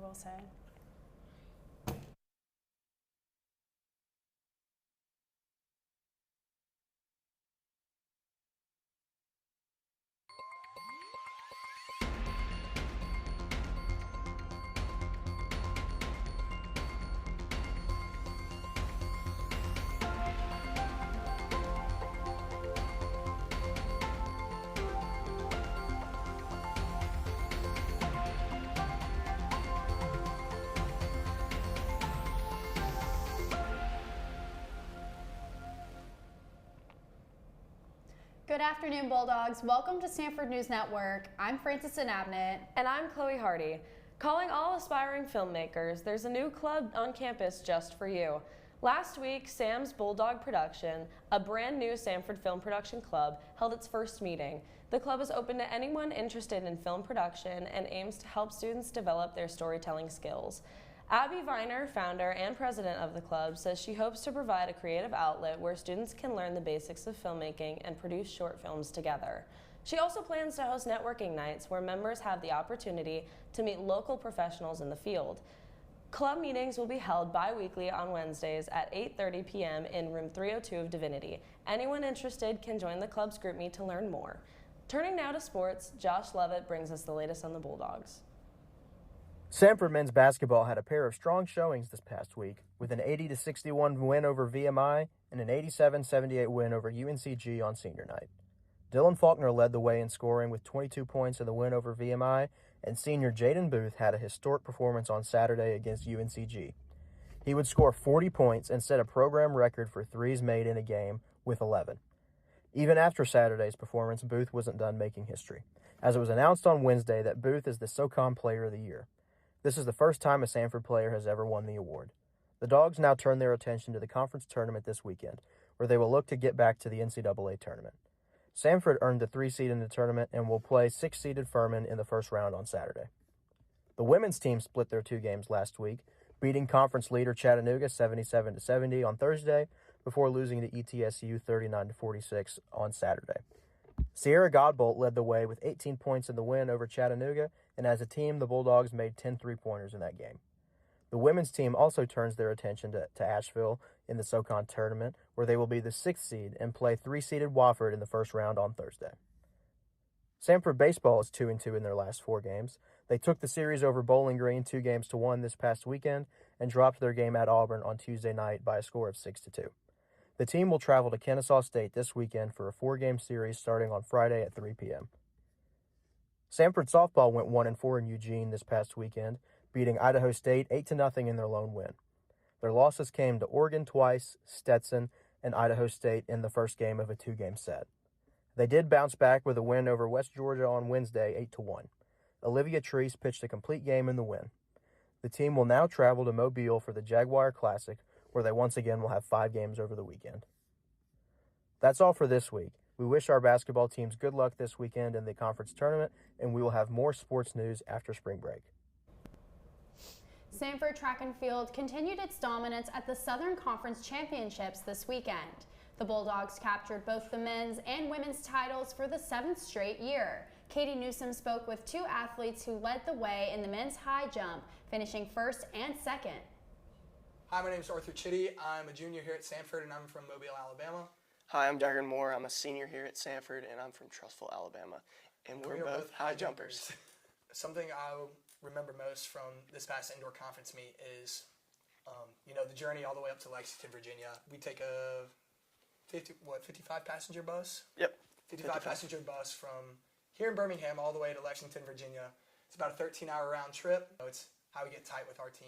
will say. Good afternoon, Bulldogs. Welcome to Samford News Network. I'm Frances Abnett. And I'm Chloe Hardy. Calling all aspiring filmmakers, there's a new club on campus just for you. Last week, Sam's Bulldog Production, a brand new Samford film production club, held its first meeting. The club is open to anyone interested in film production and aims to help students develop their storytelling skills. Abby Viner, founder and president of the club, says she hopes to provide a creative outlet where students can learn the basics of filmmaking and produce short films together. She also plans to host networking nights where members have the opportunity to meet local professionals in the field. Club meetings will be held bi-weekly on Wednesdays at 8:30 p.m. in room 302 of Divinity. Anyone interested can join the club's group meet to learn more. Turning now to sports, Josh Levitt brings us the latest on the Bulldogs. Samford men's basketball had a pair of strong showings this past week, with an 80-61 win over VMI and an 87-78 win over UNCG on senior night. Dylan Faulkner led the way in scoring with 22 points in the win over VMI, and senior Jaden Booth had a historic performance on Saturday against UNCG. He would score 40 points and set a program record for threes made in a game with 11. Even after Saturday's performance, Booth wasn't done making history, as it was announced on Wednesday that Booth is the SoCon Player of the Year. This is the first time a Samford player has ever won the award. The Dogs now turn their attention to the conference tournament this weekend, where they will look to get back to the NCAA tournament. Samford earned the 3 seed in the tournament and will play 6-seeded Furman in the first round on Saturday. The women's team split their 2 games last week, beating conference leader Chattanooga 77-70 on Thursday before losing to ETSU 39-46 on Saturday. Sierra Godbolt led the way with 18 points in the win over Chattanooga, and as a team, the Bulldogs made 10 three-pointers in that game. The women's team also turns their attention to Asheville in the SoCon tournament, where they will be the 6th seed and play 3-seeded Wofford in the first round on Thursday. Samford baseball is 2-2 in their last 4 games. They took the series over Bowling Green 2-1 this past weekend and dropped their game at Auburn on Tuesday night by a score of 6-2. The team will travel to Kennesaw State this weekend for a 4-game series starting on Friday at 3 p.m. Samford softball went 1-4 in Eugene this past weekend, beating Idaho State 8-0 in their lone win. Their losses came to Oregon twice, Stetson, and Idaho State in the first game of a 2-game set. They did bounce back with a win over West Georgia on Wednesday 8-1. Olivia Treese pitched a complete game in the win. The team will now travel to Mobile for the Jaguar Classic, where they once again will have 5 games over the weekend. That's all for this week. We wish our basketball teams good luck this weekend in the conference tournament, and we will have more sports news after spring break. Samford Track and Field continued its dominance at the Southern Conference Championships this weekend. The Bulldogs captured both the men's and women's titles for the 7th straight year. Katie Newsom spoke with 2 athletes who led the way in the men's high jump, finishing 1st and 2nd. Hi, my name is Arthur Chitty. I'm a junior here at Samford, and I'm from Mobile, Alabama. Hi, I'm Darren Moore. I'm a senior here at Samford, and I'm from Trussville, Alabama. And we're both high jumpers. Something I remember most from this past indoor conference meet is, the journey all the way up to Lexington, Virginia. We take a 55 passenger bus? Yep. 55 passenger bus from here in Birmingham all the way to Lexington, Virginia. It's about a 13-hour round trip. It's how we get tight with our team,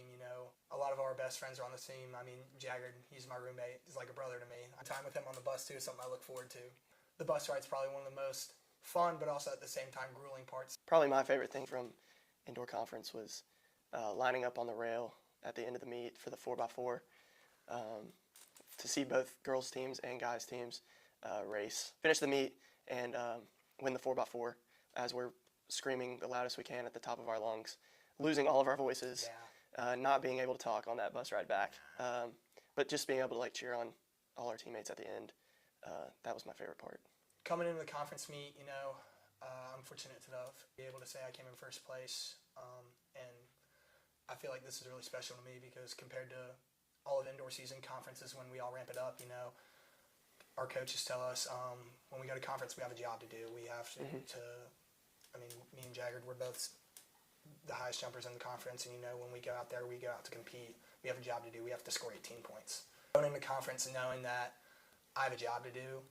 A lot of our best friends are on the team. Jaggard, he's my roommate. He's like a brother to me. Time with him on the bus, too, is something I look forward to. The bus ride's probably one of the most fun, but also at the same time grueling parts. Probably my favorite thing from indoor conference was lining up on the rail at the end of the meet for the 4x4 to see both girls' teams and guys' teams race. Finish the meet and win the 4x4 as we're screaming the loudest we can at the top of our lungs, losing all of our voices, not being able to talk on that bus ride back, but just being able to cheer on all our teammates at the end. That was my favorite part. Coming into the conference meet, I'm fortunate to be able to say I came in first place, and I feel like this is really special to me because compared to all of indoor season conferences when we all ramp it up, our coaches tell us when we go to conference we have a job to do. We have to I mean, me and Jaggard, we're both the highest jumpers in the conference, and when we go out there, we go out to compete. We have a job to do. We have to score 18 points. Going into conference knowing that I have a job to do,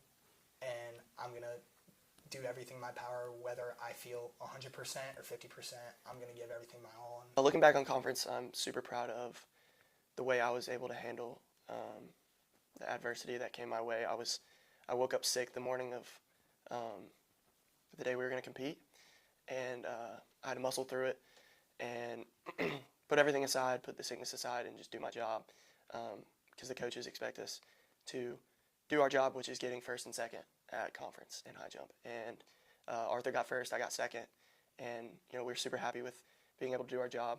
and I'm going to do everything in my power, whether I feel 100% or 50%, I'm going to give everything my all. Looking back on conference, I'm super proud of the way I was able to handle the adversity that came my way. I woke up sick the morning of the day we were going to compete, and I had to muscle through it and put everything aside, put the sickness aside, and just do my job because the coaches expect us to do our job, which is getting first and second at conference in high jump. And Arthur got first, I got second, and we're super happy with being able to do our job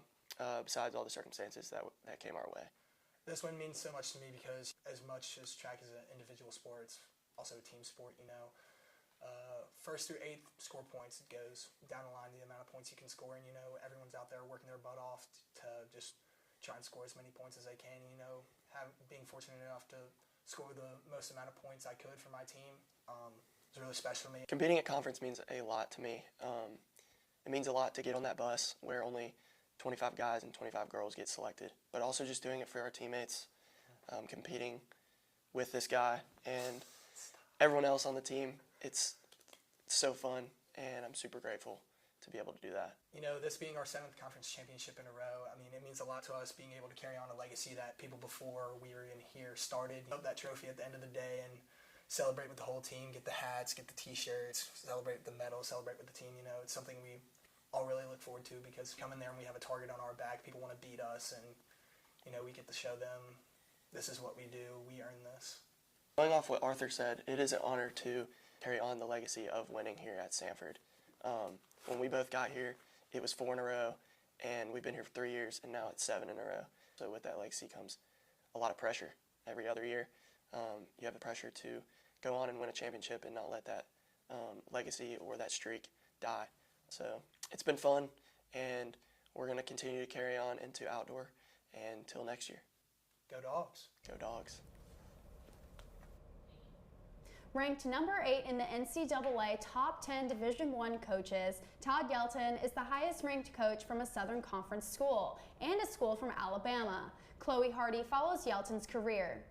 besides all the circumstances that came our way. This one means so much to me because as much as track is an individual sport, it's also a team sport. First through eighth score points. It goes down the line the amount of points you can score, and everyone's out there working their butt off to just try and score as many points as they can. Being fortunate enough to score the most amount of points I could for my team is really special to me. Competing at conference means a lot to me. It means a lot to get on that bus where only 25 guys and 25 girls get selected, but also just doing it for our teammates, competing with this guy and everyone else on the team. It's so fun, and I'm super grateful to be able to do that. This being our 7th conference championship in a row, it means a lot to us being able to carry on a legacy that people before we were in here started. That trophy at the end of the day and celebrate with the whole team, get the hats, get the t-shirts, celebrate with the medal, celebrate with the team. It's something we all really look forward to because we come in there and we have a target on our back. People want to beat us, and we get to show them this is what we do. We earn this. Going off what Arthur said, it is an honor to carry on the legacy of winning here at Samford. When we both got here, it was 4 in a row, and we've been here for 3 years, and now it's 7 in a row. So with that legacy comes a lot of pressure. Every other year, you have the pressure to go on and win a championship and not let that legacy or that streak die. So it's been fun, and we're going to continue to carry on into outdoor until next year. Go Dogs. Go Dogs. Ranked number 8 in the NCAA Top 10 Division I coaches, Todd Yelton is the highest ranked coach from a Southern Conference school and a school from Alabama. Chloe Hardy follows Yelton's career.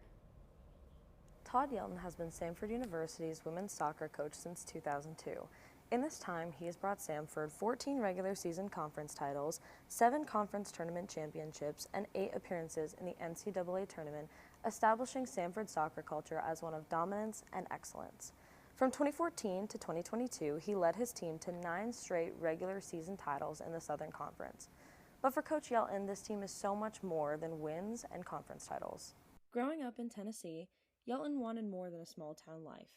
Todd Yelton has been Samford University's women's soccer coach since 2002. In this time, he has brought Samford 14 regular season conference titles, 7 conference tournament championships, and 8 appearances in the NCAA tournament, establishing Samford's soccer culture as one of dominance and excellence. From 2014 to 2022, he led his team to 9 straight regular season titles in the Southern Conference. But for Coach Yelton, this team is so much more than wins and conference titles. Growing up in Tennessee, Yelton wanted more than a small-town life.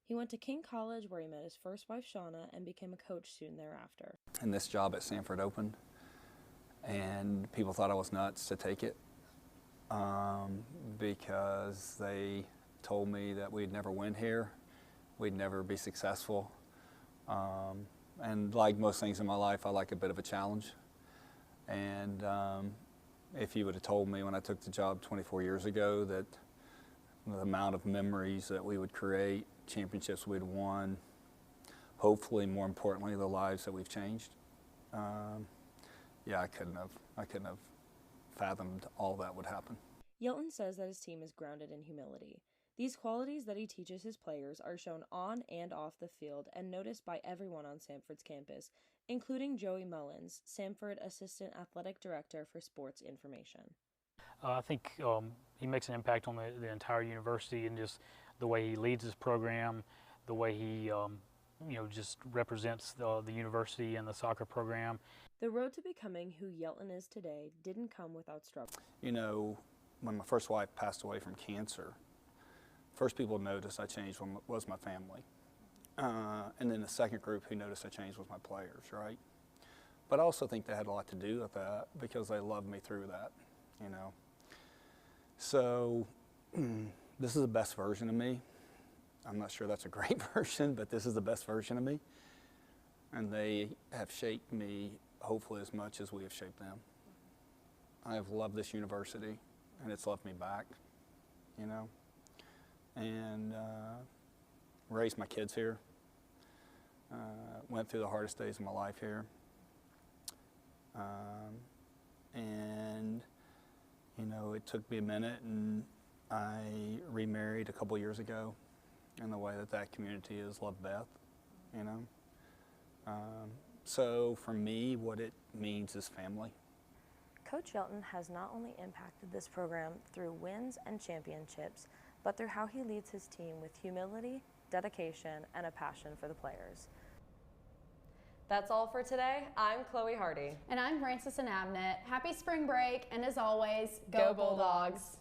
He went to King College where he met his first wife, Shauna, and became a coach soon thereafter. And this job at Samford opened, and people thought I was nuts to take it because they told me that we'd never win here, we'd never be successful. And like most things in my life, I like a bit of a challenge. And if you would have told me when I took the job 24 years ago that the amount of memories that we would create, championships we'd won, hopefully more importantly the lives that we've changed, I couldn't have fathomed all that would happen. Yelton says that his team is grounded in humility. These qualities that he teaches his players are shown on and off the field and noticed by everyone on Samford's campus, including Joey Mullins, Samford Assistant Athletic Director for Sports Information. I think he makes an impact on the entire university, and just the way he leads his program, the way he just represents the university and the soccer program. The road to becoming who Yelton is today didn't come without struggle. When my first wife passed away from cancer, first people who noticed I changed was my family. And then the second group who noticed I changed was my players, right? But I also think they had a lot to do with that because they loved me through that, So this is the best version of me. I'm not sure that's a great version, but this is the best version of me. And they have shaped me hopefully as much as we have shaped them. I've loved this university, and it's loved me back, you know, and raised my kids here. Went through the hardest days of my life here. And, you know, it took me a minute, and I remarried a couple years ago, and the way that community has loved Beth, you know. So for me, what it means is family. Coach Yelton has not only impacted this program through wins and championships, but through how he leads his team with humility, dedication, and a passion for the players. That's all for today. I'm Chloe Hardy. And I'm Frances and Abnett. Happy spring break, and as always, Go Bulldogs!